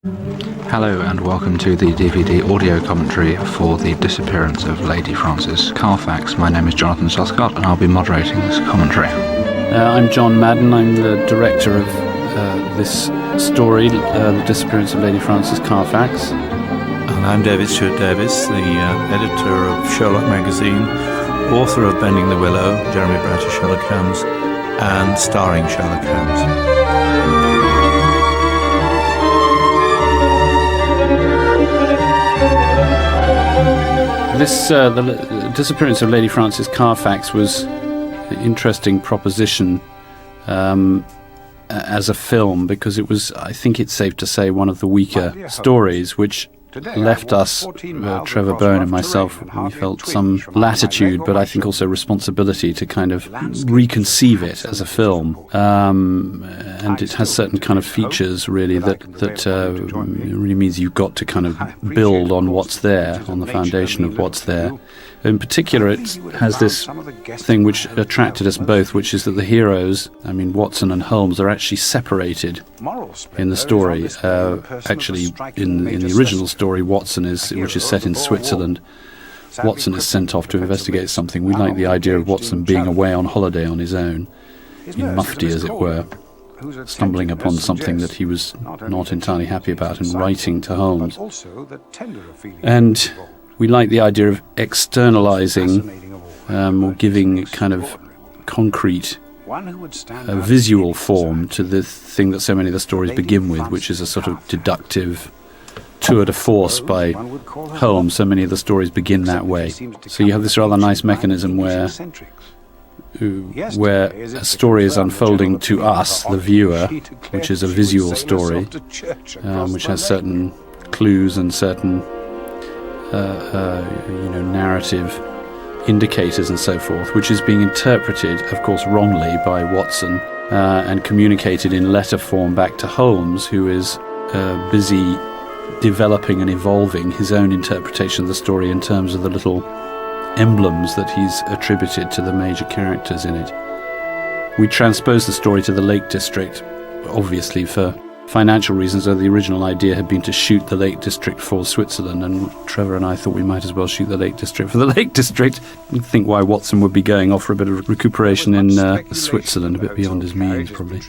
Hello and welcome to the DVD audio commentary for The Disappearance of Lady Frances Carfax. My name is Jonathan Sothcott and I'll be moderating this commentary. I'm John Madden. I'm the director of this story, The Disappearance of Lady Frances Carfax. And I'm Stuart Davies, the editor of Sherlock magazine, author of Bending the Willow, Jeremy Browder's Sherlock Holmes, and starring Sherlock Holmes. The Disappearance of Lady Frances Carfax was an interesting proposition as a film, because it was, I think it's safe to say, one of the weaker stories, which left us, Trevor Byrne and myself, we felt some latitude, but I think also responsibility to kind of reconceive it as a film. And it has certain kind of features, really, that really means you've got to kind of build on what's there, on the foundation of what's there. In particular, it has this thing which attracted us both, which is that the heroes, Watson and Holmes, are actually separated in the story. Actually, in the original story, Watson which is set in Switzerland, Watson is sent off to investigate something. We like the idea of Watson being away on holiday on his own, in mufti, as it were, stumbling upon something that he was not entirely happy about and writing to Holmes. And we like the idea of externalizing or giving kind of concrete visual form to the thing that so many of the stories begin with, which is a sort of deductive tour de force by Holmes. So many of the stories begin that way. So you have this rather nice mechanism where a story is unfolding to us, the viewer, which is a visual story, which has certain clues and certain narrative indicators and so forth, which is being interpreted, of course, wrongly by Watson and communicated in letter form back to Holmes, who is busy developing and evolving his own interpretation of the story in terms of the little emblems that he's attributed to the major characters in it. We transpose the story to the Lake District, obviously for financial reasons, though the original idea had been to shoot the Lake District for Switzerland, and Trevor and I thought we might as well shoot the Lake District for the Lake District. You'd think why Watson would be going off for a bit of recuperation in Switzerland, a bit beyond his means, probably.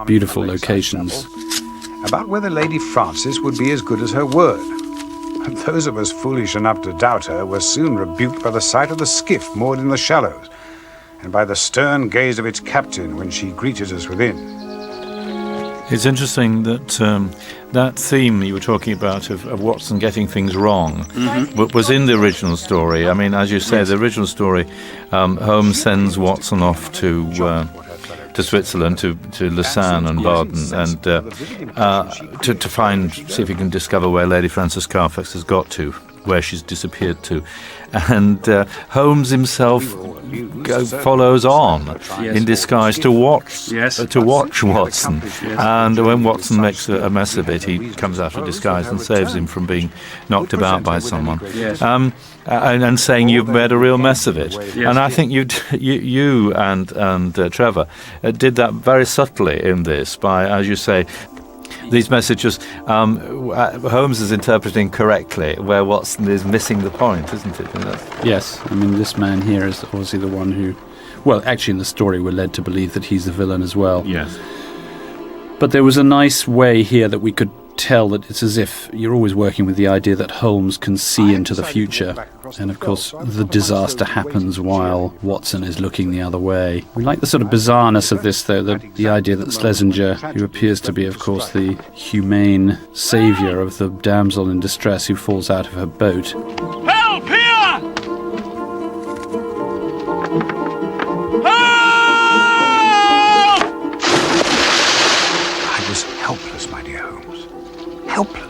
Beautiful locations. About whether Lady Frances would be as good as her word. And those of us foolish enough to doubt her were soon rebuked by the sight of the skiff moored in the shallows, and by the stern gaze of its captain when she greeted us within. It's interesting that that theme you were talking about of Watson getting things wrong was in the original story. As you say, the original story, Holmes sends Watson off to Switzerland, to Lausanne and Baden, and to see if he can discover where Lady Frances Carfax has got to, where she's disappeared to. And Holmes himself follows on in disguise to watch Watson. And when Watson makes a mess of it, he comes out of disguise and saves him from being knocked about by someone. And saying you've made a real mess of it. And I think you and Trevor did that very subtly in this by, as you say, these messages, Holmes is interpreting correctly where Watson is missing the point, isn't it? Yes, this man here is obviously the one who, well, actually in the story we're led to believe that he's the villain as well. Yes. But there was a nice way here that we could tell that it's as if you're always working with the idea that Holmes can see into the future, and of course the disaster happens while Watson is looking the other way. We like the sort of bizarreness of this, though, the idea that Schlesinger, who appears to be of course the humane saviour of the damsel in distress who falls out of her boat, Help here! I was helpless, my dear Holmes. Helpless.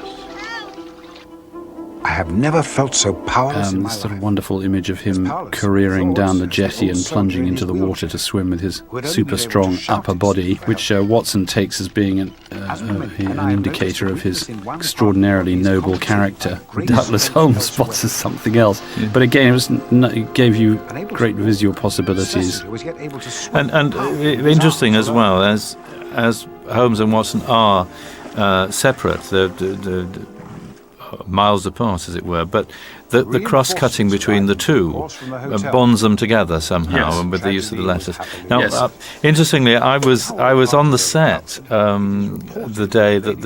I have never felt so powerless in my this sort of life. wonderful image of him careering down the jetty and plunging into the water to swim with his super strong upper body, which Watson takes as being an indicator of his extraordinarily noble character. Doubtless Holmes spots as something else, but again it gave you great visual possibilities. And interesting as well, as Holmes and Watson are separate, the miles apart, as it were, but the cross-cutting between the two bonds them together somehow, and with the use of the letters. Now, interestingly, I was on the set the day that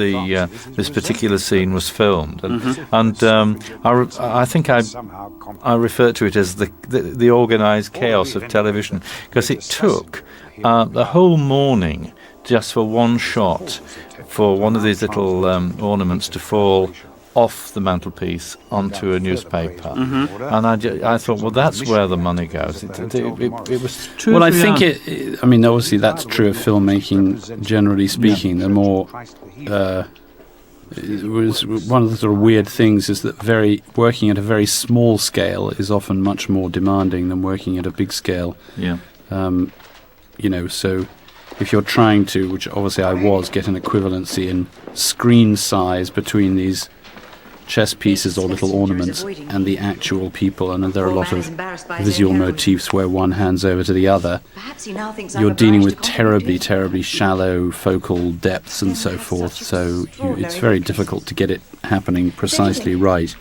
this particular scene was filmed, and I think I refer to it as the organised chaos of television, because it took the whole morning just for one shot, for one of these little ornaments to fall off the mantelpiece onto a newspaper, and I thought, well, that's where the money goes. It was true. Well, I think I mean, obviously, that's true of filmmaking, generally speaking. The more it was one of the sort of weird things is that working at a very small scale is often much more demanding than working at a big scale. Yeah. So if you're trying to, which obviously I was, get an equivalency in screen size between these chess pieces or little ornaments and the actual people, and there are a lot of visual motifs where one hands over to the other, you're dealing with terribly, terribly shallow focal depths and so forth, so it's very difficult to get it happening precisely right.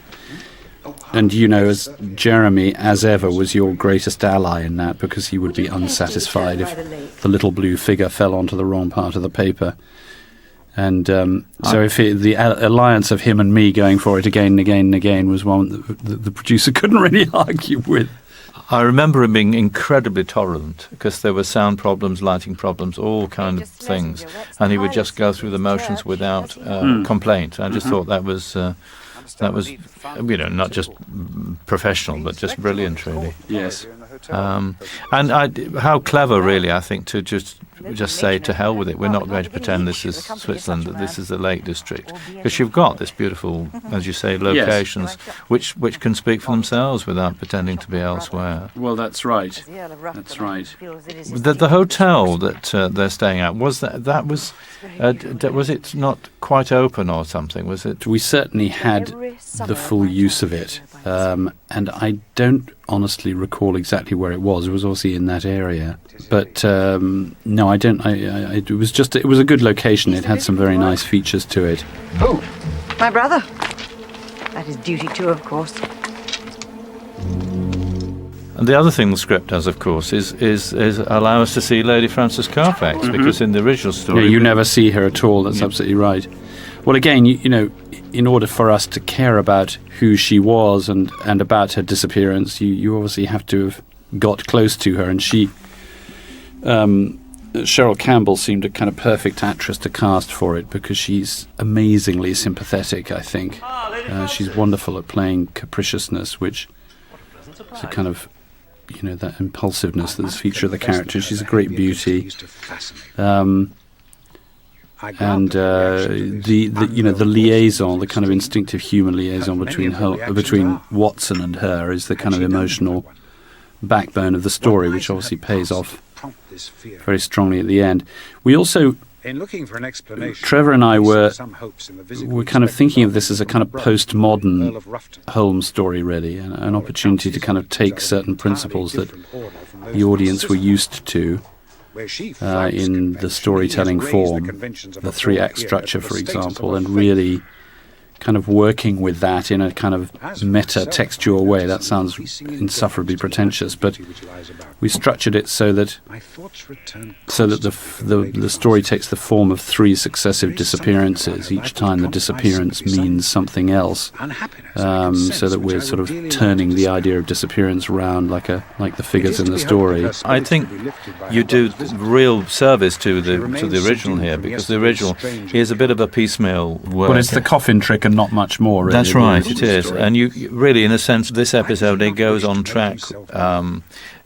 And as Jeremy, as ever, was your greatest ally in that, because he would be unsatisfied if the little blue figure fell onto the wrong part of the paper. And so if the alliance of him and me going for it again and again and again was one that the producer couldn't really argue with. I remember him being incredibly tolerant, because there were sound problems, lighting problems, all kind of things, and he would just go through the motions without complaint. I just thought that was not just professional, but just brilliant, really. Yes. And how clever, really, I think, to just say, to hell with it, we're not going to pretend this is Switzerland, that this is the Lake District, because you've got this beautiful, as you say, locations which can speak for themselves without pretending to be elsewhere. Well, that's right. That's right. The hotel that they're staying at, was it not quite open or something? Was it? We certainly had the full use of it, and I don't honestly recall exactly where it was. It was obviously in that area, but no, I don't. It was a good location. It had some very nice features to it. Oh, my brother. That is duty too, of course. And the other thing the script does, of course, is allow us to see Lady Frances Carfax, because in the original story, you never see her at all. That's absolutely right. Well, again, in order for us to care about who she was and about her disappearance, you obviously have to have got close to her, and she, Cheryl Campbell seemed a kind of perfect actress to cast for it, because she's amazingly sympathetic, I think. She's wonderful at playing capriciousness, which is a kind of, that impulsiveness that's a feature of the character. She's a great beauty. And the liaison, the kind of instinctive human liaison between Watson and her, is the kind of emotional backbone of the story, which obviously pays off very strongly at the end. We also, Trevor and I were kind of thinking of this as a kind of postmodern Holmes story, really, an opportunity to kind of take certain principles that the audience were used to in the storytelling form, the three-act structure, for example, and really kind of working with that in a kind of meta-textual way. That sounds insufferably pretentious, but we structured it so that the story takes the form of three successive disappearances. Each time the disappearance means something else, so that we're sort of turning the idea of disappearance around like the figures in the story. I think you do real service to the original here, because the original is a bit of a piecemeal work. Well, it's the coffin trick and not much more, really. That's right, it is. And you really, in a sense, this episode, it goes on track to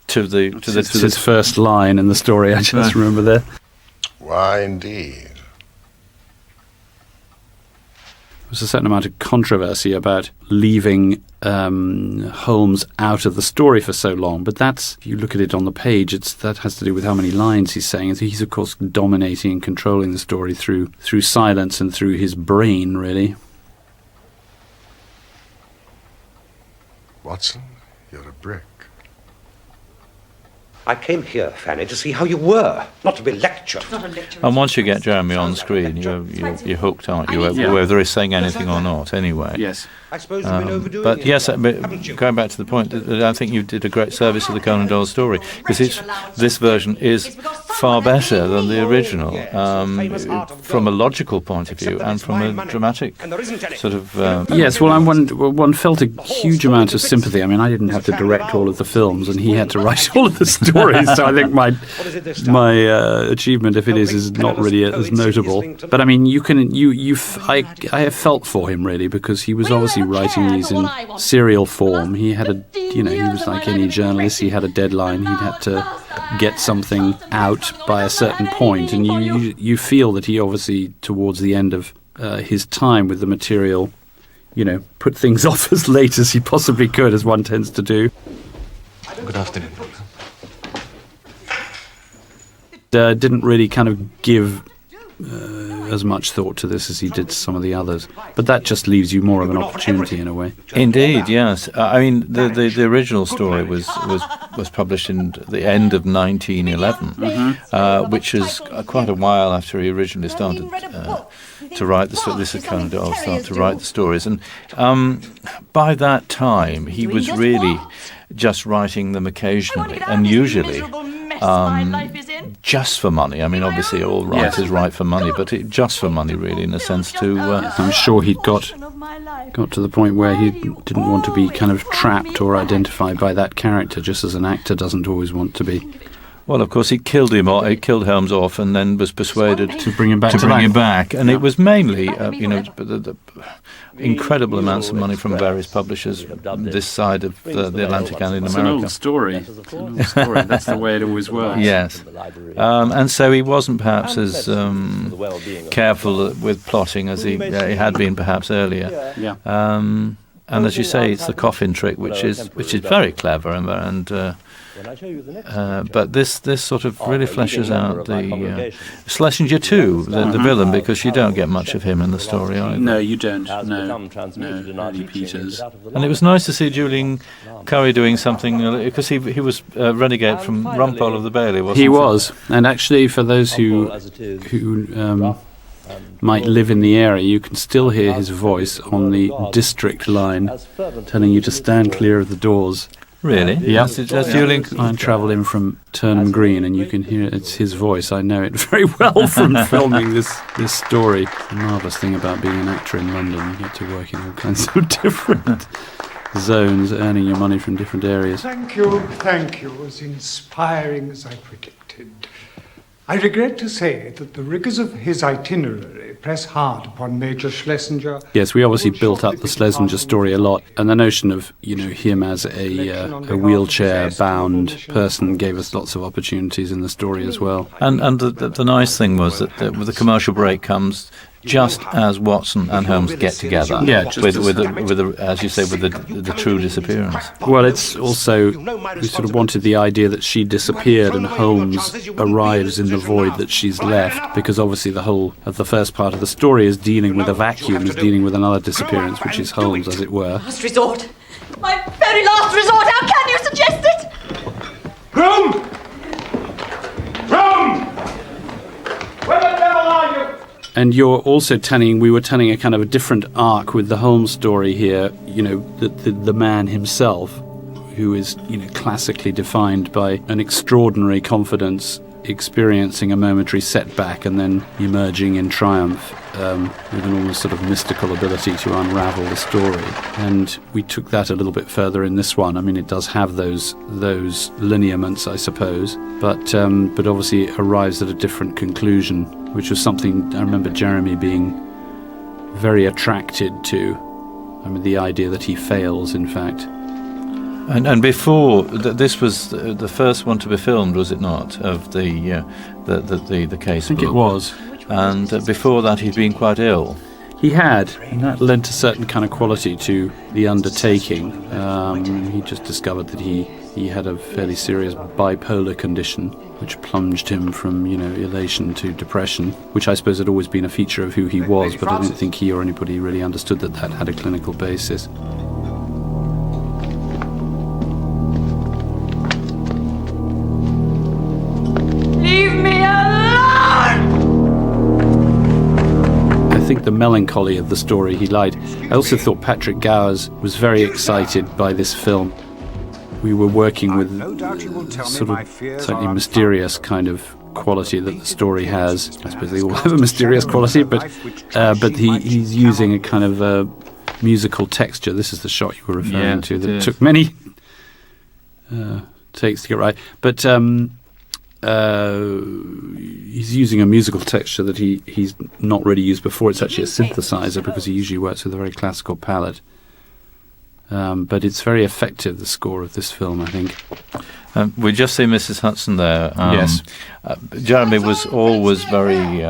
his first line in the story. I just remember there. Why, indeed. There's a certain amount of controversy about leaving Holmes out of the story for so long, but that's, if you look at it on the page, that has to do with how many lines he's saying. He's, of course, dominating and controlling the story through silence and through his brain, really. Watson, you're a brick. I came here, Fanny, to see how you were, not to be lectured. And once you get Jeremy on screen, you're hooked, aren't you? Whether he's saying anything or not, anyway. Yes. I suppose you've been overdoing But it. yes, going back to the point, I think you did a great service to the Conan Doyle story, because this version is far better than the original, from a logical point of view and from a dramatic sort of... Yes, well, one felt a huge amount of sympathy. I mean, I didn't have to direct all of the films, and he had to write all of the stories, so I think my achievement, if it is not really as notable. But I mean, I have felt for him, really, because he was obviously writing these in serial form. He had he was like any journalist. He had a deadline. He'd had to get something out by a certain point, and you feel that he obviously, towards the end of his time with the material, put things off as late as he possibly could, as one tends to do. Good afternoon. Didn't really kind of give as much thought to this as he did to some of the others, but that just leaves you more of an opportunity in a way. Indeed, yes. I mean, the original story was published in the end of 1911, which is quite a while after he originally started to write the story. This is Conan Doyle started to write the stories, and by that time he was really just writing them occasionally, and usually just for money. I mean, obviously all writers write for money, but just for money, really, in a sense to... I'm sure he'd got to the point where he didn't want to be kind of trapped or identified by that character, just as an actor doesn't always want to be. Well, of course, he killed Holmes off, and then was persuaded to bring him back. And it was mainly, the incredible amounts of money from various publishers this side of the Atlantic and in America. It's an old story. That's the way it always works. Yes. And so he wasn't perhaps as careful with plotting as he had been perhaps earlier. Yeah. And as you say, it's the coffin trick, which is very clever, but this sort of really fleshes out the Schlesinger too, the villain, because you don't get much of him in the story either. No, you don't. No, only Peters. And it was nice to see Julian Curry doing something, because he was renegade from Rumpole of the Bailey, wasn't he? He was, and actually, for those who might live in the area, you can still hear his voice on the district line telling you to stand clear of the doors. Really? Yeah. That's Julian. I travel in from Turnham Green, and you can hear it's his voice. I know it very well from filming this story. The marvellous thing about being an actor in London, you get to work in all kinds of different zones, earning your money from different areas. Thank you. As inspiring as I predicted. I regret to say that the rigours of his itinerary press hard upon Major Schlesinger. Yes, we obviously built up the Schlesinger story a lot, and the notion of him as a wheelchair-bound person gave us lots of opportunities in the story as well. And the nice thing was that the commercial break comes just as Watson and Holmes get together. Yeah, with as you say, with the true disappearance. Well, it's also, we sort of wanted the idea that she disappeared and Holmes arrives in the void that she's left, because obviously the whole of the first part of the story is dealing with a vacuum, is dealing with another disappearance, which is Holmes, as it were. Last resort. My very last resort. How can you suggest it? Rome! Where the devil are you? And we were telling a kind of a different arc with the Holmes story here, the man himself, who is, classically defined by an extraordinary confidence, experiencing a momentary setback and then emerging in triumph, with an almost sort of mystical ability to unravel the story. And we took that a little bit further in this one. I mean, it does have those lineaments, I suppose, but obviously it arrives at a different conclusion, which was something I remember Jeremy being very attracted to. I mean, the idea that he fails, in fact. And before, this was the first one to be filmed, was it not, of the case? I think it was. And before that, he'd been quite ill. He had, and that lent a certain kind of quality to the undertaking. He just discovered that he had a fairly serious bipolar condition, which plunged him from, elation to depression, which I suppose had always been a feature of who he was, but I didn't think he or anybody really understood that had a clinical basis. melancholy of the story he liked. I also thought Patrick Gowers was very excited by this film. We were working with sort of slightly mysterious kind of quality that the story has. I suppose they all have a mysterious quality, but he's using a kind of a musical texture. This is the shot you were referring to that took many takes to get right. But he's using a musical texture that he's not really used before. It's actually a synthesizer because he usually works with a very classical palette. But it's very effective, the score of this film, I think. We just see Mrs. Hudson there. Yes. Jeremy was always very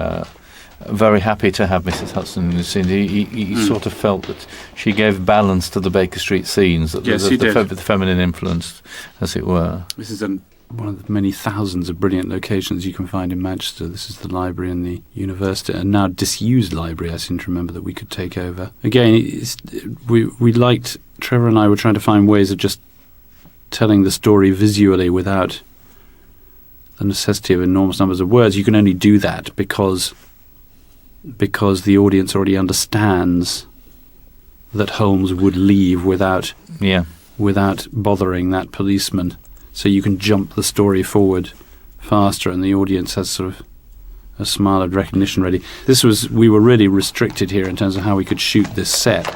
happy to have Mrs. Hudson in the scene. He sort of felt that she gave balance to the Baker Street scenes, the feminine influence, as it were. This is one of the many thousands of brilliant locations you can find in Manchester. This is the library and the university, and now disused library, I seem to remember, that we could take over. Again, we liked, Trevor and I were trying to find ways of just telling the story visually without the necessity of enormous numbers of words. You can only do that because the audience already understands that Holmes would leave without bothering that policeman. So you can jump the story forward faster, and the audience has sort of a smile of recognition ready. We were really restricted here in terms of how we could shoot this set.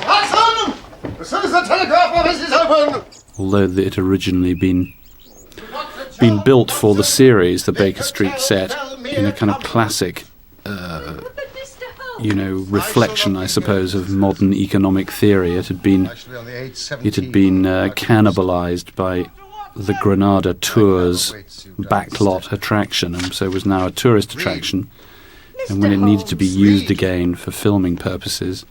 Hudson! As soon as the telegraph office is open! Although it had originally been built for the series, the Baker Street set, in a kind of classic reflection, I suppose, of modern economic theory. It had been cannibalized by the Granada tour's backlot attraction, and so was now a tourist attraction. And when it needed to be used again for filming purposes,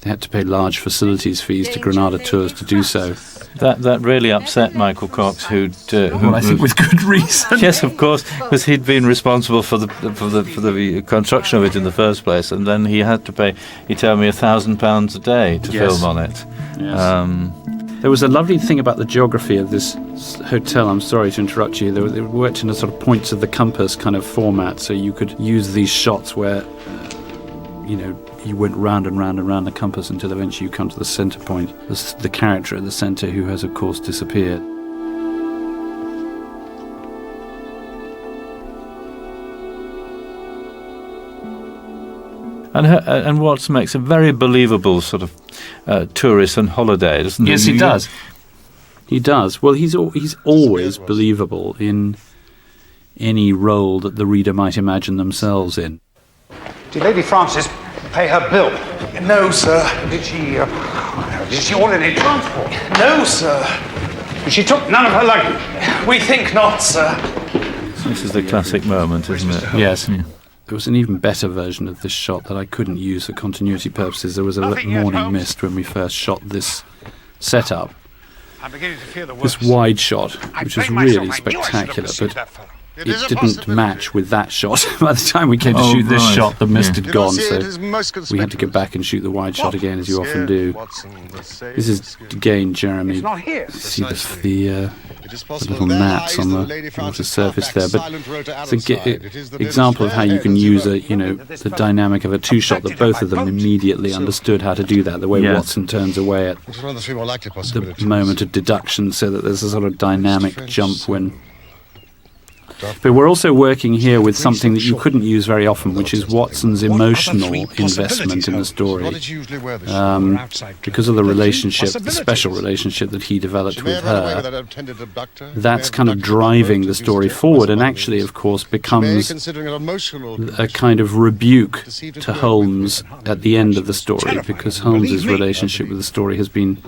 they had to pay large facilities fees to Granada tours to do so. That really upset Michael Cox, who I think with good reason. Yes, of course, because he'd been responsible for the construction of it in the first place, and then he had to pay. He told me £1,000 a day to film on it. Yes. There was a lovely thing about the geography of this hotel. I'm sorry to interrupt you. They worked in a sort of points of the compass kind of format, so you could use these shots where, you went round and round and round the compass until eventually you come to the centre point. The character at the centre, who has, of course, disappeared. And Watts makes a very believable sort of tourist and holiday, doesn't he? Yes, he does. He does. Well, he's always believable in any role that the reader might imagine themselves in. Did Lady Frances pay her bill? No, sir. Did she order any transport? No, sir. She took none of her luggage? We think not, sir. This is the classic moment, isn't it? Yes. Yeah. There was an even better version of this shot that I couldn't use for continuity purposes. There was a morning mist when we first shot this setup. This wide shot, which was really spectacular, but it didn't match with that shot. By the time we came to shoot this shot, the mist had gone, so we had to go back and shoot the wide shot again, as you often do. This is, again, Jeremy. You see the little gnats on the water surface there, but it's an example of how you can use the dynamic of a two-shot, that both of them immediately understood how to do that, the way Watson turns away at the moment of deduction, so that there's a sort of dynamic jump when... But we're also working here with something that you couldn't use very often, which is Watson's emotional investment in the story. Because of the relationship, the special relationship that he developed with her, that's kind of driving the story forward, and actually, of course, becomes a kind of rebuke to Holmes at the end of the story, because Holmes's relationship with the story has been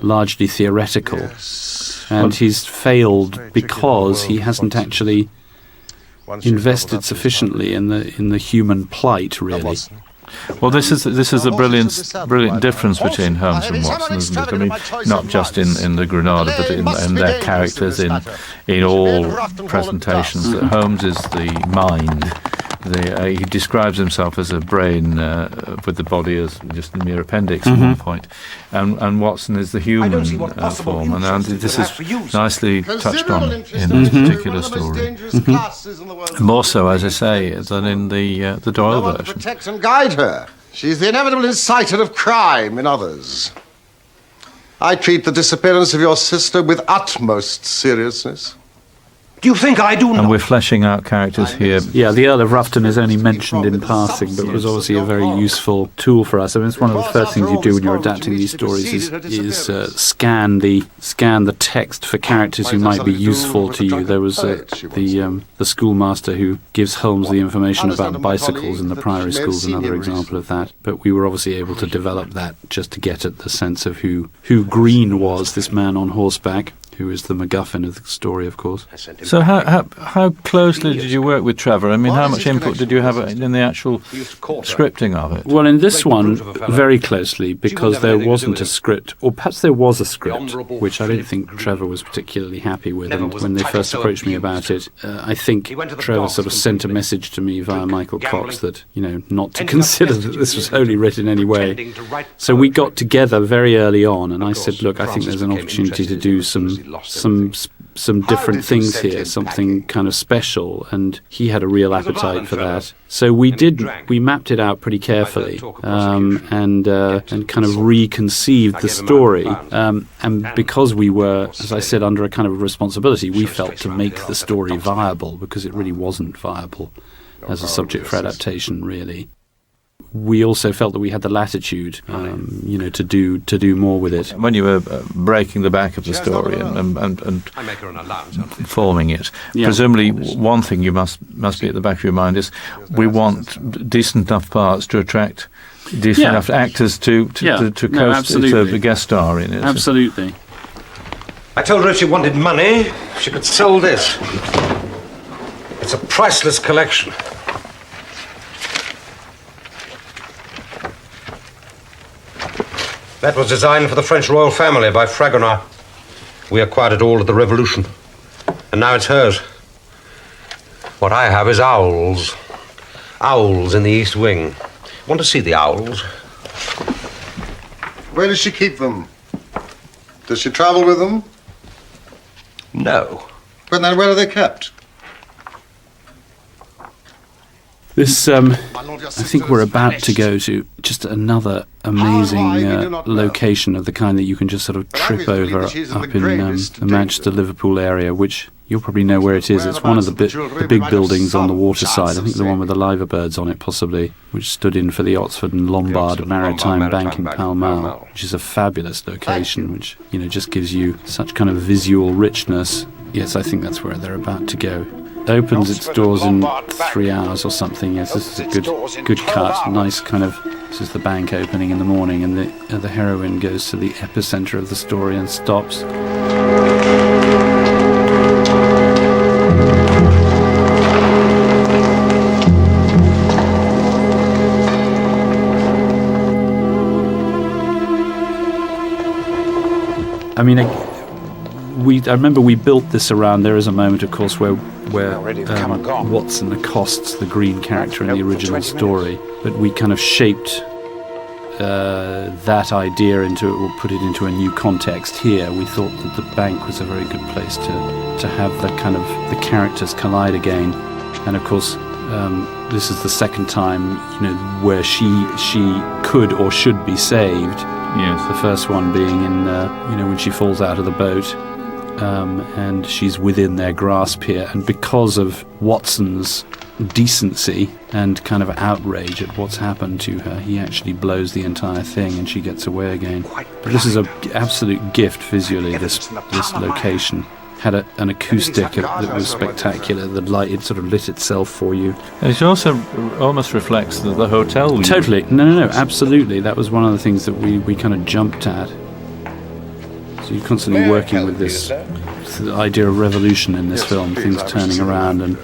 largely theoretical. And he's failed because he hasn't actually invested sufficiently in the human plight, really. Well, this is a brilliant difference between Holmes and Watson, isn't it? I mean, not just in the Granada, but in their characters in all presentations. That Holmes is the mind, he describes himself as a brain with the body as just a mere appendix at one point, and Watson is the human form, and this is nicely touched on in this particular story. More so, as I say, than in the Doyle version. Protect and guide her. She's the inevitable inciter of crime in others. I treat the disappearance of your sister with utmost seriousness. Do you think I do not? And we're fleshing out characters here. Yeah, the Earl of Rufton is only mentioned in passing, but was obviously a very useful tool for us. I mean, it's one of the first things you do when you're adapting these stories is scan the text for characters who might be useful to you. There was the schoolmaster who gives Holmes the information about bicycles in the Priory School is another example of that. But we were obviously able to develop that just to get at the sense of who Green was, this man on horseback, who is the MacGuffin of the story, of course. So how closely did you work with Trevor? I mean, how much input did you have in the actual scripting of it? Well, in this one, very closely, because there wasn't a script, or perhaps there was a script, which I don't think Trevor was particularly happy with. And when they first approached me about it, I think Trevor sort of sent a message to me via Michael Cox that, not to consider that this was wholly written anyway. So we got together very early on, and I said, look, I think there's an opportunity to do some different things here, something kind of special, and he had a real appetite for that. So we mapped it out pretty carefully, and kind of reconceived the story. And because we were, as I said, under a kind of responsibility, we felt to make the story viable, because it really wasn't viable as a subject for adaptation, really. We also felt that we had the latitude, to do more with it. When you were breaking the back of the story and forming it, presumably one thing you must be at the back of your mind is we want decent enough parts to attract decent enough actors to guest star in it. Absolutely. I told her if she wanted money, she could sell this. It's a priceless collection. That was designed for the French royal family by Fragonard. We acquired it all at the Revolution, and now it's hers. What I have is owls. Owls in the East Wing. Want to see the owls? Where does she keep them? Does she travel with them? No. But then where are they kept? This, I think we're about to go to just another amazing location of the kind that you can just sort of trip over up in the Manchester-Liverpool area, which you'll probably know where it is. It's one of the big buildings on the waterside. I think the one with the liver birds on it, possibly, which stood in for the Oxford and Lombard Maritime Bank in Pall Mall, which is a fabulous location, which, just gives you such kind of visual richness. Yes, I think that's where they're about to go. Opens its doors in 3 hours or something. Yes, this is a good cut. Nice kind of. This is the bank opening in the morning, and the heroine goes to the epicenter of the story and stops. I mean, I remember we built this around. There is a moment, of course, where Watson accosts the Green character in the original story, but we kind of shaped that idea or put it into a new context here. We thought that the bank was a very good place to have the characters collide again, and of course, this is the second time, where she could or should be saved. Yes. The first one being in, when she falls out of the boat. And she's within their grasp here, and because of Watson's decency and kind of outrage at what's happened to her, he actually blows the entire thing and she gets away again. But this is an absolute gift visually, this location. Had an acoustic that was spectacular. The light, it sort of lit itself for you. And it also almost reflects the hotel. Totally. No, absolutely. That was one of the things that we kind of jumped at. So you're constantly working with this idea of revolution in this film, things turning around, and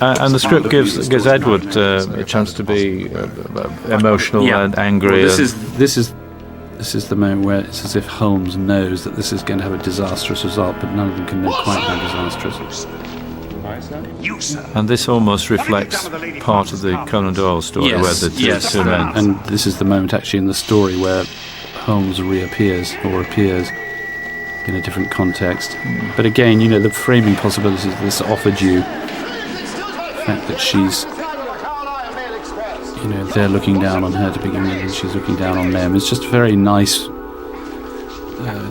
the script gives Edward a chance to be emotional and angry. Well, this is the moment where it's as if Holmes knows that this is going to have a disastrous result, but none of them can know quite how disastrous. And this almost reflects part of the Conan Doyle story, where the two men. And this is the moment actually in the story where Holmes reappears or appears in a different context. But again, the framing possibilities this offered you, the fact that she's, they're looking down on her to begin with, and she's looking down on them. It's just very nice.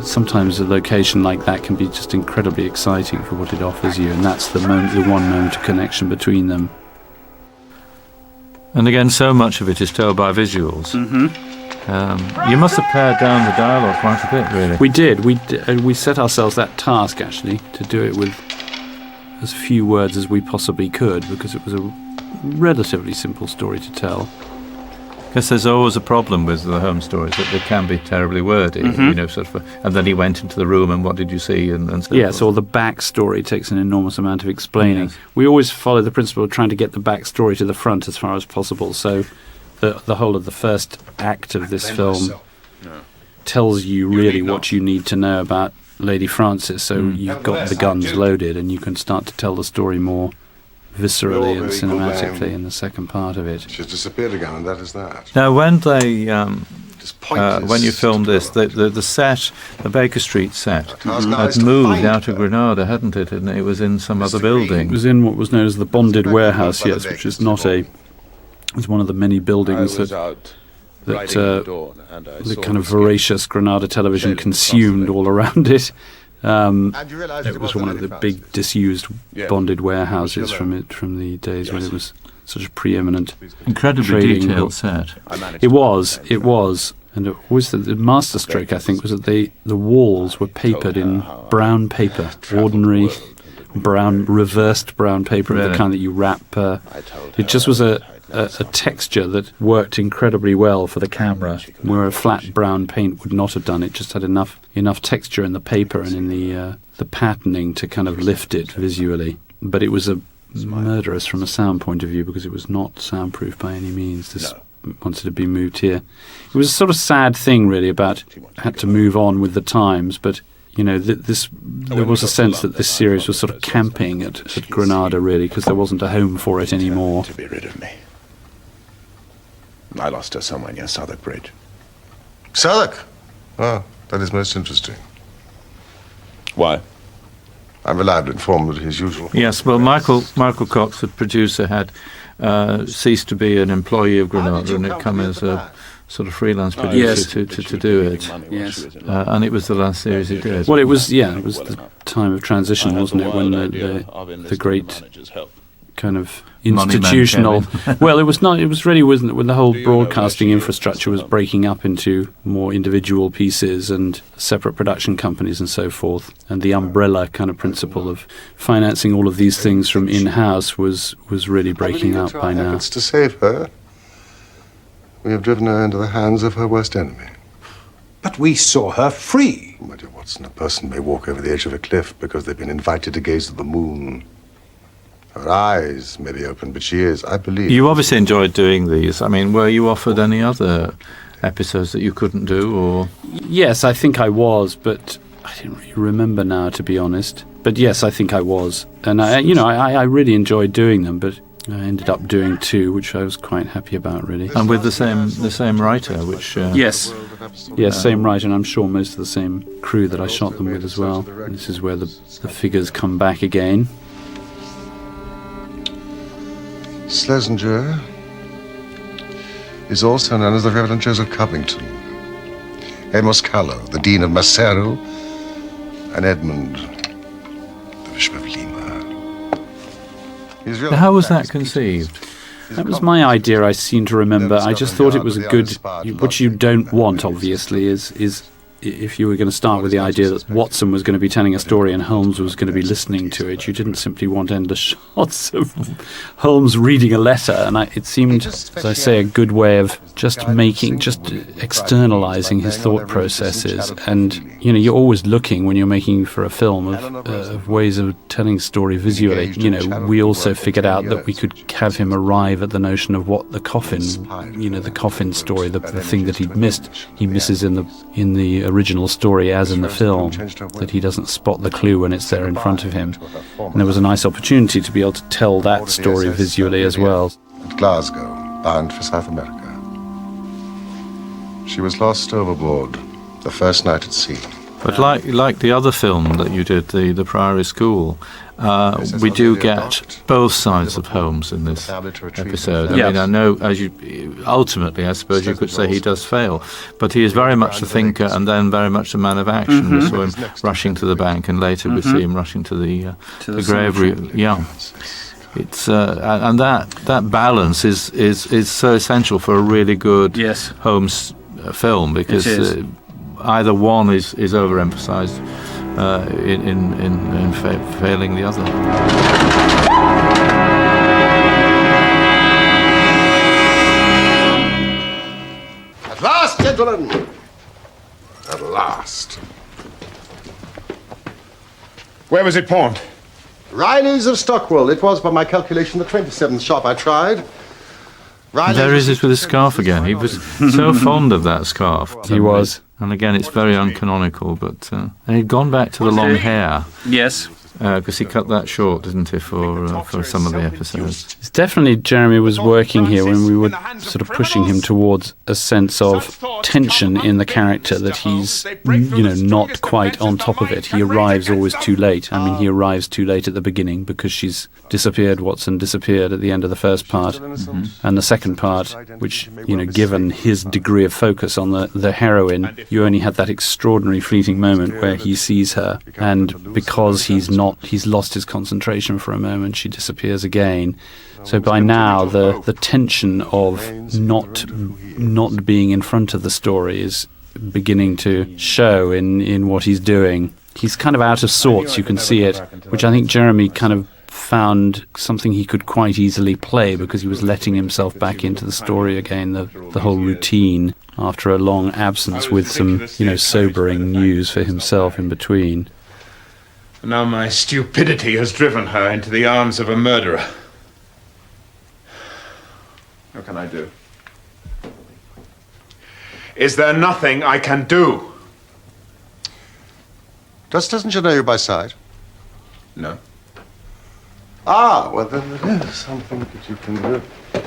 Sometimes a location like that can be just incredibly exciting for what it offers you, and that's the one moment of connection between them. And again, so much of it is told by visuals. You must have pared down the dialogue quite a bit, really. We did. We set ourselves that task, actually, to do it with as few words as we possibly could, because it was a relatively simple story to tell. Because there's always a problem with the Holmes stories, that they can be terribly wordy, and then he went into the room and what did you see, and so forth. Yes, or the backstory takes an enormous amount of explaining. Yes. We always follow the principle of trying to get the backstory to the front as far as possible, so the whole of the first act of this film tells you really what you need to know about Lady Frances, so you've got the guns loaded and you can start to tell the story more viscerally and cinematically in the second part of it. She's disappeared again, and that is that. Now, when you filmed this, the set, the Baker Street set, had moved out of Granada, hadn't it? And it was in some other building. It was in what was known as the Bonded Warehouse, yes, which is not it's one of the many buildings that the kind of voracious Granada television consumed all around it. It was one of the big disused bonded warehouses from the days when it was such a preeminent, incredibly detailed set. It was, and it was the masterstroke, I think, was that the walls were papered in brown paper, ordinary brown, reversed brown paper, of the kind that you wrap. It just was a texture that worked incredibly well for the camera, where a flat brown paint would not have done. It just had enough texture in the paper and in the patterning to kind of lift it visually. But it was murderous from a sound point of view, because it was not soundproof by any means. This wanted to be moved here. It was a sort of sad thing, really, about had to move on with the times, but there was a sense that this series was sort of camping at Granada, really, because there wasn't a home for it anymore. To be rid of me. I lost her somewhere near Southwark Bridge. Sherlock? Oh, that is most interesting. Why? I'm reliably informed that his usual... Yes, well, Michael Cox, the producer, had ceased to be an employee of Granada and had come as a sort of freelance producer to do it. Yes. And it was the last series he did. Well, it was the time of transition, wasn't it, when the great kind of institutional... Well, it was not. It was really when the whole broadcasting infrastructure was breaking up into more individual pieces and separate production companies and so forth, and the umbrella kind of principle of financing all of these things from in-house was really breaking up by now. Efforts to save her, we have driven her into the hands of her worst enemy. But we saw her free. My dear Watson, a person may walk over the edge of a cliff because they've been invited to gaze at the moon. Her eyes may be open, but she is, I believe... You obviously enjoyed doing these. I mean, were you offered any other episodes that you couldn't do, or...? Yes, I think I was, but I didn't really remember now, to be honest. But yes, I think I was. And, I really enjoyed doing them, but I ended up doing 2, which I was quite happy about, really. And with the same writer, which... Yes, same writer, and I'm sure most of the same crew that I shot them with as well. And this is where the figures come back again. Schlesinger is also known as the Reverend Joseph Covington, Amos Callow, the Dean of Maseru, and Edmund, the Bishop of Lima. How was that conceived? That was my idea, I seem to remember. I just thought it was a good... What you don't want, obviously, is if you were going to start with the idea that Watson was going to be telling a story and Holmes was going to be listening to it, you didn't simply want endless shots of Holmes reading a letter. And it seemed, as I say, a good way of just externalizing his thought processes. And, you know, you're always looking when you're making for a film of ways of telling a story visually. You know, we also figured out that we could have him arrive at the notion of what the coffin, you know, the coffin story, the thing that he misses in the original story as in the film, that he doesn't spot the clue when it's there in front of him. And there was a nice opportunity to be able to tell that story visually as well. At Glasgow, bound for South America. She was lost overboard the first night at sea. But like the other film that you did, the Priory School, we do get both sides of Holmes in this episode. I mean, I know, ultimately, I suppose you could say he does fail, but he is very much a thinker and then very much a man of action. We saw him rushing to the bank, and later we see him rushing to the grave. Yeah. It's and that balance is so essential for a really good Holmes film, because either one is overemphasized in failing the other. At last, gentlemen! At last. Where was it pawned? Riley's of Stockwell. It was, by my calculation, the 27th shop I tried. There is it with his scarf again. He was so fond of that scarf. He was. And again, it's very uncanonical, but... and he'd gone back to the long hair. Yes. Because he cut that short, didn't he, for some of the episodes. It's definitely Jeremy was working here when we were sort of pushing him towards a sense of tension in the character, that he's, you know, not quite on top of it. He arrives always too late. I mean, he arrives too late at the beginning because she's disappeared, Watson disappeared at the end of the first part. And the second part, which, you know, given his degree of focus on the heroine, you only had that extraordinary fleeting moment where he sees her, and because he's lost his concentration for a moment, she disappears again. So by now the tension of not being in front of the story is beginning to show in what he's doing. He's kind of out of sorts, you can see it, which I think Jeremy kind of found something he could quite easily play, because he was letting himself back into the story again, the whole routine, after a long absence, with some, you know, sobering news for himself in between. Now my stupidity has driven her into the arms of a murderer. What can I do? Is there nothing I can do? Doesn't she know you by sight? No. Ah, well then there is something that you can do.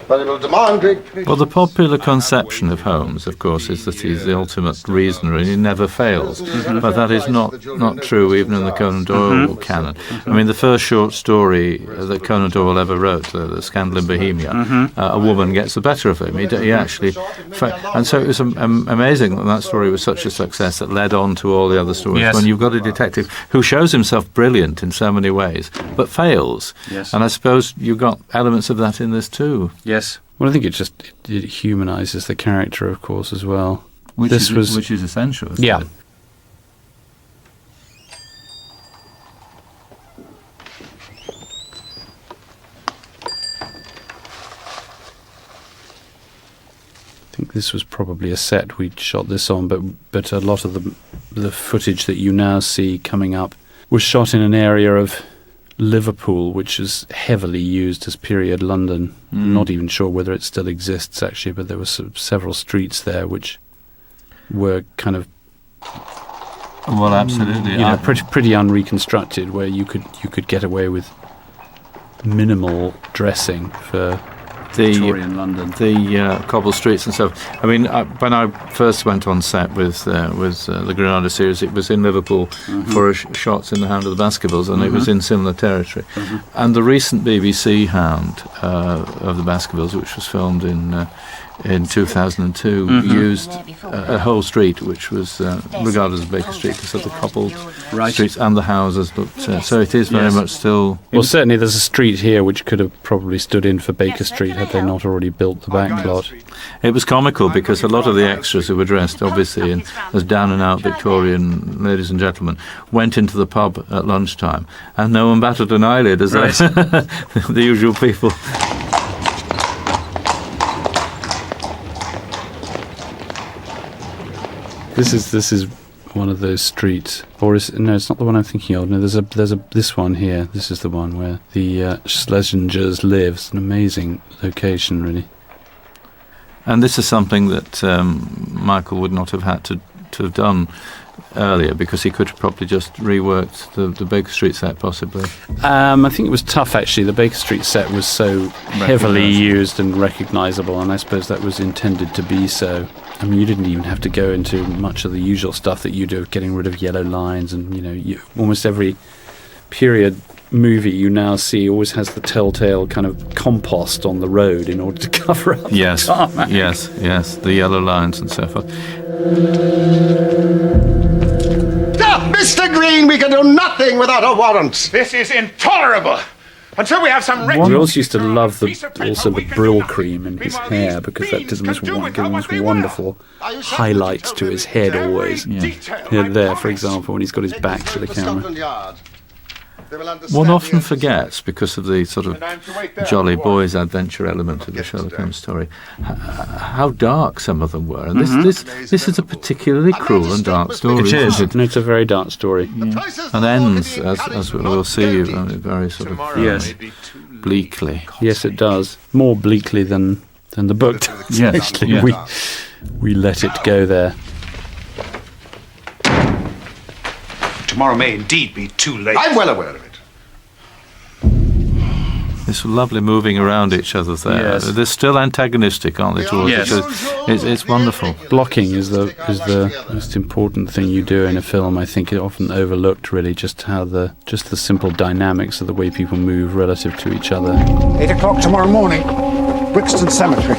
But it will demand great patience. Well, the popular conception of Holmes, of course, is that he's the ultimate reasoner and he never fails. But that is not true even in the Conan Doyle canon. I mean, the first short story that Conan Doyle ever wrote, the Scandal in Bohemia, a woman gets the better of him. He actually... And so it was amazing that story was such a success that led on to all the other stories. Yes. When you've got a detective who shows himself brilliant in so many ways, but fails. Yes. And I suppose you've got elements of that in this too. Yes. Well, I think it humanises the character, of course, as well. Which is essential. Isn't it? I think this was probably a set we'd shot this on, but a lot of the footage that you now see coming up was shot in an area of Liverpool, which is heavily used as period London. I'm not even sure whether it still exists, actually, but there were several streets there which were kind of... Well, absolutely. You know, pretty unreconstructed, where you could get away with minimal dressing for Victorian London. The cobble streets and stuff. I mean, when I first went on set with the Granada series, it was in Liverpool for shots in the Hound of the Baskervilles, and it was in similar territory. And the recent BBC Hound of the Baskervilles, which was filmed in 2002, used a whole street which was regarded as Baker Street because of the cobbled streets, and the houses looked... so it is very much still... Well, certainly there's a street here which could have probably stood in for Baker Street had they not already built the back lot. It was comical because a lot of the extras who were dressed, obviously, as down-and-out Victorian ladies and gentlemen, went into the pub at lunchtime, and no one batted an eyelid, as the usual people. This is one of those streets, or no? It's not the one I'm thinking of. No, there's this one here. This is the one where the Schlesingers live. It's an amazing location, really. And this is something that Michael would not have had to have done earlier, because he could have probably just reworked the Baker Street set, possibly. I think it was tough, actually. The Baker Street set was so heavily used and recognisable, and I suppose that was intended to be so. I mean, you didn't even have to go into much of the usual stuff that you do of getting rid of yellow lines, and almost every period movie you now see always has the telltale kind of compost on the road in order to cover up the tarmac. Yes, the yellow lines and so forth. Mr. Green, we can do nothing without a warrant. This is intolerable. Until we have some... We also used to love the Brill cream in his hair, because that did the most wonderful highlights to his head always. Here, there, for example, when he's got his back to the camera. One often forgets, because of the sort of jolly boys adventure element of the Sherlock Holmes story, how dark some of them were. And this is a particularly cruel and dark story. It is. It's a very dark story. Yeah. And ends, as we'll see, very sort of bleakly. Yes, it does. More bleakly than the book does. Yes. Actually, we let it go there. Tomorrow may indeed be too late. I'm well aware of it. It's lovely moving around each other there. Yes. They're still antagonistic, aren't they, towards each other? It's wonderful. Blocking is the most important thing you do in a film. I think it often overlooked, really, just how the simple dynamics of the way people move relative to each other. 8 o'clock tomorrow morning, Brixton Cemetery.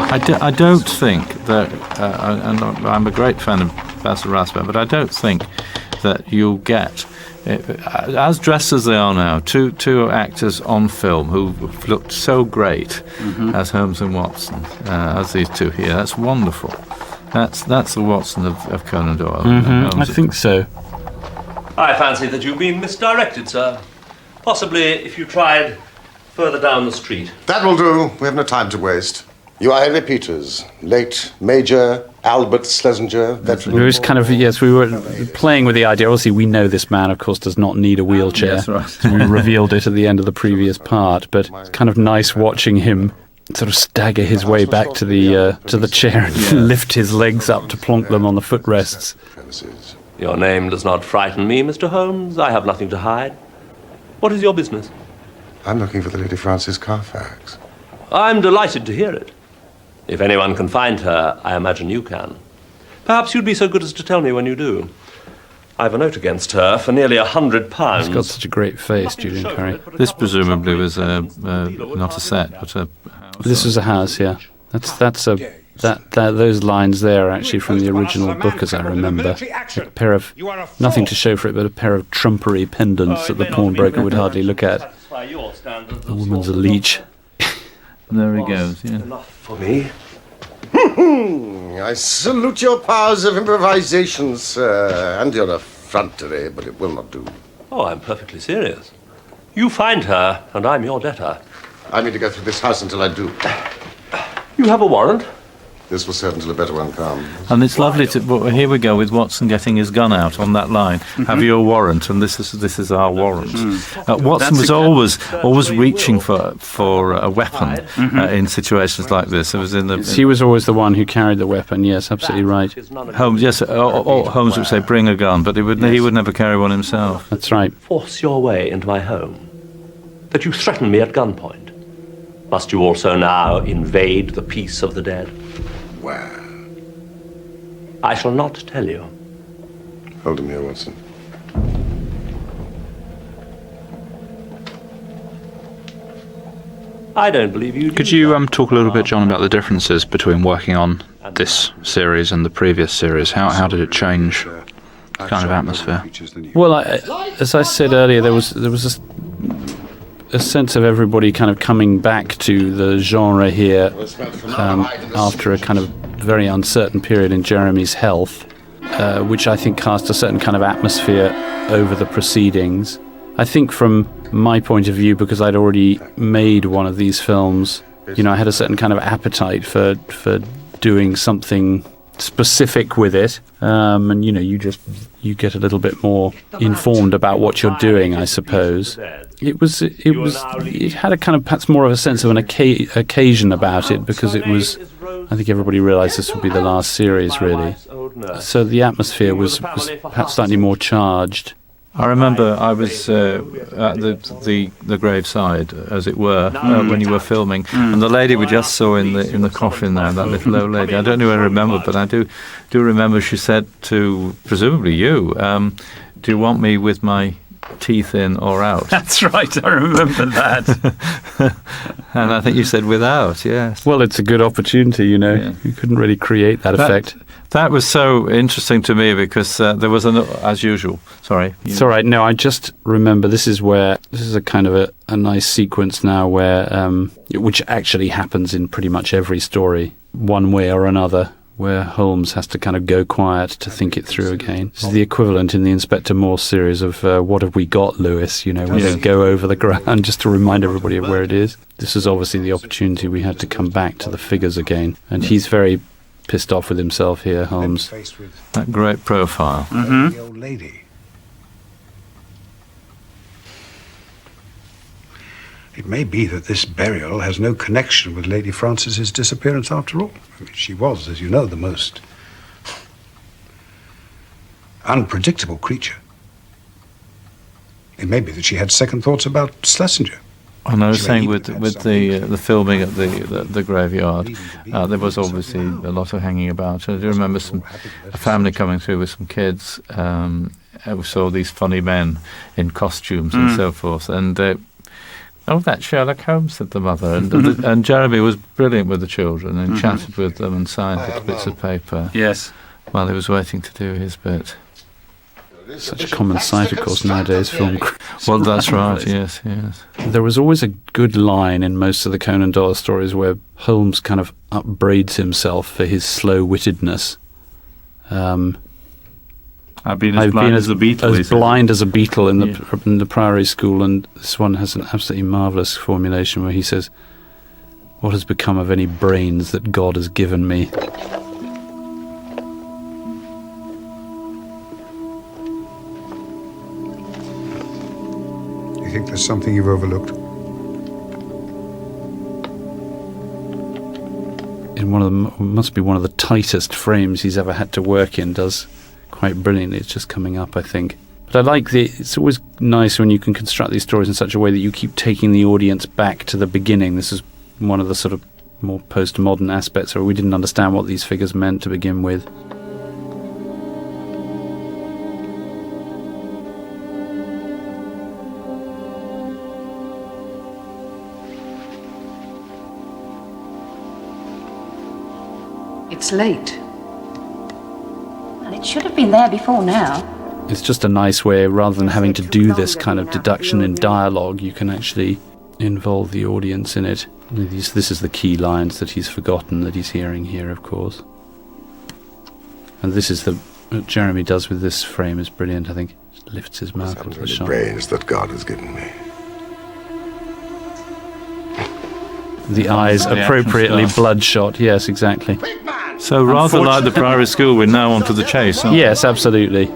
I don't think that, and I'm a great fan of Basil Rathbone, but I don't think that you'll get, as dressed as they are now, two actors on film who looked so great as Holmes and Watson, as these two here. That's wonderful. That's the Watson of Conan Doyle. I think so. I fancy that you've been misdirected, sir. Possibly if you tried further down the street. That will do. We have no time to waste. You are Henry Peters, late Major Albert Schlesinger, veteran. It was kind of, yes, we were playing with the idea. Obviously, we know this man, of course, does not need a wheelchair. Yes, right. We revealed it at the end of the previous part, but it's kind of nice watching him sort of stagger his way back to the chair and lift his legs up to plonk them on the footrests. Your name does not frighten me, Mr. Holmes. I have nothing to hide. What is your business? I'm looking for the Lady Frances Carfax. I'm delighted to hear it. If anyone can find her, I imagine you can. Perhaps you'd be so good as to tell me when you do. I've a note against her for nearly £100. He's got such a great face, Julian Curry. This presumably was not a set, but a house. This was a house, yeah. Those lines there are actually from the original book, as I remember. A pair of, nothing to show for it, but a pair of trumpery pendants that the pawnbroker would hardly look at. The woman's a leech. There he goes, yeah. Enough for me. I salute your powers of improvisation, sir, and your effrontery, but it will not do. Oh, I'm perfectly serious. You find her, and I'm your debtor. I mean to go through this house until I do. You have a warrant? This will serve until a better one comes. And it's lovely to. Well, here we go with Watson getting his gun out on that line. Have your warrant, and this is our warrant. Watson was always reaching for a weapon in situations like this. It was in the. He was always the one who carried the weapon. Yes, absolutely right. Holmes, yes, Holmes would say, "Bring a gun," but he would never carry one himself. That's right. Force your way into my home. That you threaten me at gunpoint. Must you also now invade the peace of the dead? Well, I shall not tell you. hold him here, Watson. I don't believe you. Could you talk a little bit, John, about the differences between working on this series and the previous series? How did it change the kind of atmosphere? Well, as I said earlier, there was a sense of everybody kind of coming back to the genre here after a kind of very uncertain period in Jeremy's health, which I think cast a certain kind of atmosphere over the proceedings. I think from my point of view, because I'd already made one of these films, I had a certain kind of appetite for doing something specific with it, and you get a little bit more informed about what you're doing, I suppose. It had a kind of perhaps more of a sense of an occasion about it, because it was, I think everybody realised this would be the last series, really. So the atmosphere was perhaps slightly more charged. I remember I was at the graveside, as it were, when you were filming, and the lady we just saw in the coffin there, that little old lady. I don't know where I remember, but I do remember she said to presumably you, "Do you want me with my teeth in or out?" That's right, I remember that. And I think you said without. Yes. Well, it's a good opportunity, Yeah. You couldn't really create that effect. That was so interesting to me, because there was as usual. Sorry. It's all right. No, I just remember this is a kind of a nice sequence now where, which actually happens in pretty much every story, one way or another, where Holmes has to kind of go quiet to think it through again. This is the equivalent in the Inspector Morse series of What Have We Got, Lewis? Where they go over the ground just to remind everybody of where it is. This is obviously the opportunity we had to come back to the figures again, and he's very pissed off with himself here, Holmes. That great profile. The old lady. It may be that this burial has no connection with Lady Frances's disappearance after all. I mean, she was, as you know, the most unpredictable creature. It may be that she had second thoughts about Schlesinger. And I was saying with the filming at the graveyard, there was obviously a lot of hanging about. I do remember a family coming through with some kids. We saw these funny men in costumes and so forth. And that's Sherlock Holmes, said the mother. And Jeremy was brilliant with the children and chatted with them and signed little bits of paper. Yes. While he was waiting to do his bit. Such a common sight, of course, nowadays, film crews. Well, that's right, yes. There was always a good line in most of the Conan Doyle stories where Holmes kind of upbraids himself for his slow-wittedness. I've been as blind as a beetle. As blind as a beetle in the Priory School, and this one has an absolutely marvellous formulation where he says, "What has become of any brains that God has given me?" You think there's something you've overlooked? In must be one of the tightest frames he's ever had to work in, does quite brilliantly. It's just coming up, I think. But I like it's always nice when you can construct these stories in such a way that you keep taking the audience back to the beginning. This is one of the sort of more postmodern aspects where we didn't understand what these figures meant to begin with. It's late. Well, it should have been there before now. It's just a nice way, rather than having to do this kind of deduction in dialogue, you can actually involve the audience in it. This is the key lines that he's forgotten, that he's hearing here, of course. And this is what Jeremy does with this frame is brilliant, I think. Just lifts his mouth into the shot. Brains that God has given me. The eyes appropriately bloodshot, yes, exactly. So rather like the Priory School, we're now on to the chase, aren't we? Yes, absolutely.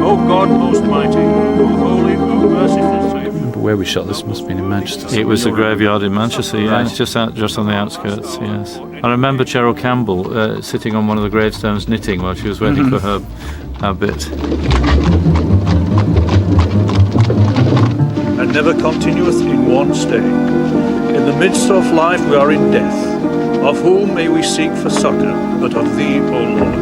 O God most mighty, O holy, O merciful Saviour. Remember where we shot this? Must have been in Manchester. It was a graveyard in Manchester, yes, just on the outskirts, yes. I remember Cheryl Campbell sitting on one of the gravestones knitting while she was waiting for her bit. And never continueth in one stay. In the midst of life we are in death. Of whom may we seek for succour, but of thee, O Lord,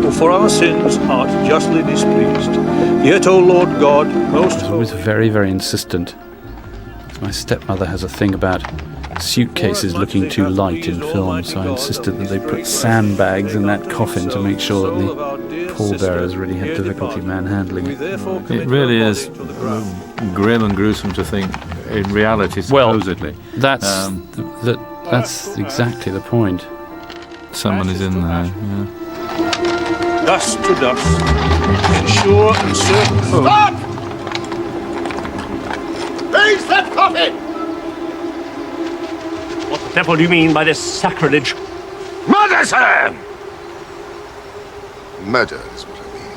who for our sins art justly displeased. Yet, O Lord God, most I was always very, very insistent. My stepmother has a thing about suitcases looking too light in film, so I insisted that they put sandbags in that coffin to make sure that the pallbearers really had difficulty manhandling it. It really is grim and gruesome to think, in reality, supposedly. Well, that's exactly the point. Someone is in there, yeah. Dust to dust, in sure and certain hope. Release that coffin! What the devil do you mean by this sacrilege? Murder, sir! Murder is what I mean.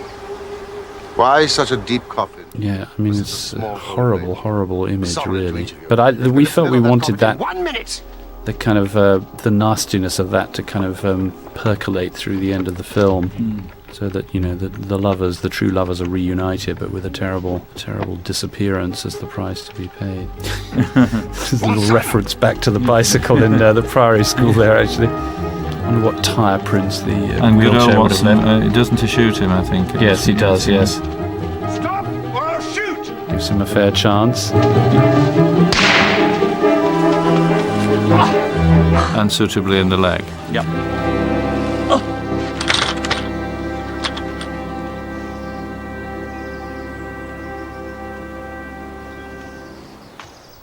Why such a deep coffin? Yeah, I mean, it's a horrible, horrible image, really. But we felt we wanted that, the kind of, the nastiness of that to kind of percolate through the end of the film. So that, you know, the lovers, the true lovers, are reunited, but with a terrible, terrible disappearance as the price to be paid. There's a little reference back to the bicycle in the Priory School there, actually. I wonder what tyre prints the and wheelchair would have left. Doesn't he shoot him, I think? Yes, he does, yes. Stop or I'll shoot! Gives him a fair chance. And suitably in the leg. Yep.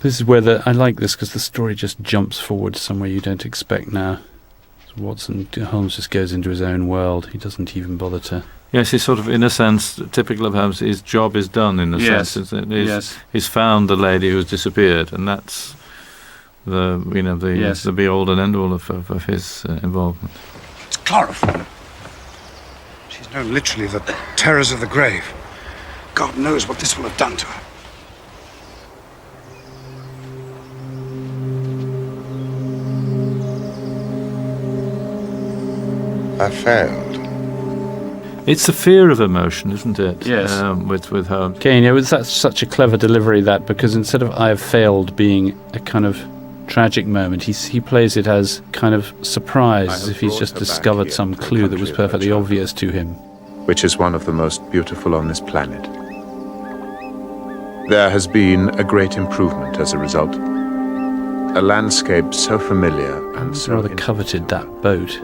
This is where I like this because the story just jumps forward somewhere you don't expect now. Holmes just goes into his own world. He doesn't even bother to... Yes, he's sort of, in a sense, typical of Holmes, his job is done, in a sense. He's found the lady who's disappeared, and that's the be-all and end-all of his involvement. It's chloroform. She's known literally the terrors of the grave. God knows what this will have done to her. I failed. It's the fear of emotion, isn't it? Yes. With Holmes. Okay, that's such a clever delivery, that, because instead of "I have failed" being a kind of tragic moment, he plays it as kind of surprise, as if he's just discovered some clue that was perfectly obvious to him. Which is one of the most beautiful on this planet. There has been a great improvement as a result. A landscape so familiar and so rather coveted, that boat.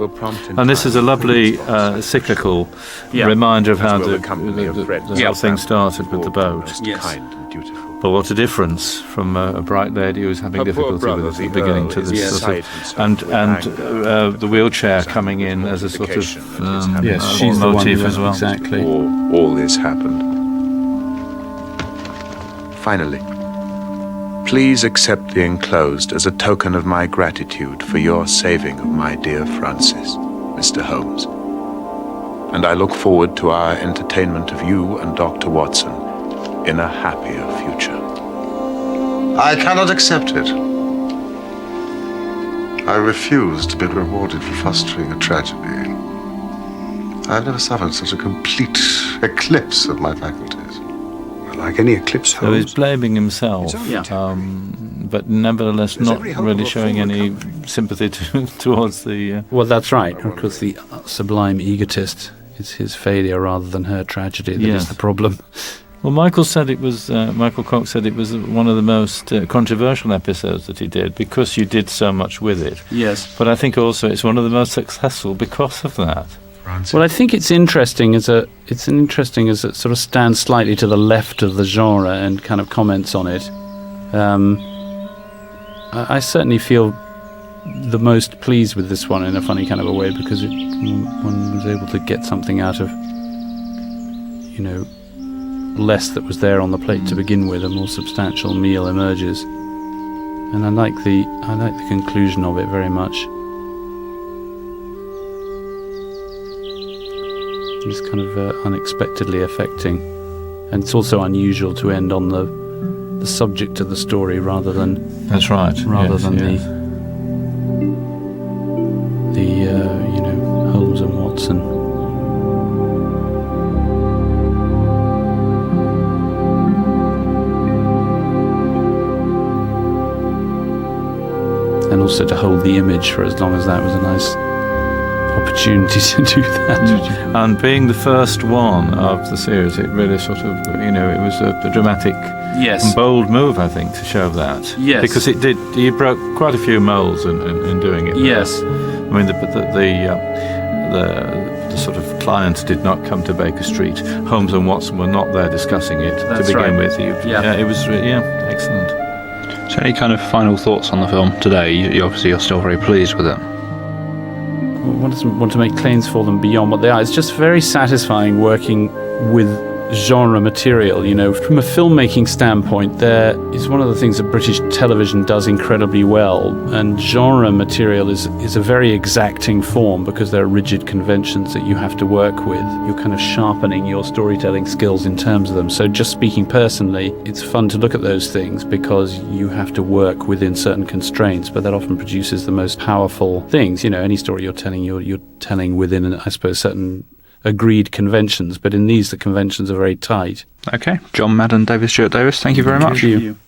And this is a lovely cyclical reminder of how the whole thing started with the boat. Kind and dutiful. But what a difference from a bright lady who was having difficulty with the beginning to this sort of, and the wheelchair coming in as a sort of she's the motif one, as well. Exactly. All this happened. Finally, please accept the enclosed as a token of my gratitude for your saving of my dear Francis, Mr. Holmes. And I look forward to our entertainment of you and Dr. Watson in a happier future. I cannot accept it. I refuse to be rewarded for fostering a tragedy. I've never suffered such a complete eclipse of my faculties. Like any eclipse, So he's blaming himself, but nevertheless not really showing any sympathy towards the... Well, that's right. Of course, the sublime egotist, is his failure rather than her tragedy that is the problem. Well, Michael Cox said it was one of the most controversial episodes that he did, because you did so much with it. Yes. But I think also it's one of the most successful because of that. Well, I think it's interesting as it sort of stands slightly to the left of the genre and kind of comments on it. I certainly feel the most pleased with this one in a funny kind of a way, because one was able to get something out of, less that was there on the plate to begin with. A more substantial meal emerges, and I like the conclusion of it very much. It's kind of unexpectedly affecting, and it's also unusual to end on the subject of the story rather than that's right rather than the Holmes and Watson. And also to hold the image for as long as that was a nice opportunity to do that. And being the first one of the series, it really sort of, it was a dramatic and bold move, I think, to show that. Yes. Because you broke quite a few molds in doing it. Yes. I mean, the sort of client did not come to Baker Street. Holmes and Watson were not there discussing it to begin with. It was, excellent. So any kind of final thoughts on the film today? You're still very pleased with it. One doesn't want to make claims for them beyond what they are. It's just very satisfying working with genre material. You know, from a filmmaking standpoint, there is one of the things that British television does incredibly well, and genre material is a very exacting form because there are rigid conventions that you have to work with. You're kind of sharpening your storytelling skills in terms of them. So just speaking personally, it's fun to look at those things because you have to work within certain constraints, but that often produces the most powerful things. You know, any story you're telling within, I suppose, certain agreed conventions, but in these the conventions are very tight. Okay, John Madden, Davies, Stuart Davies, thank you very much. Thank you.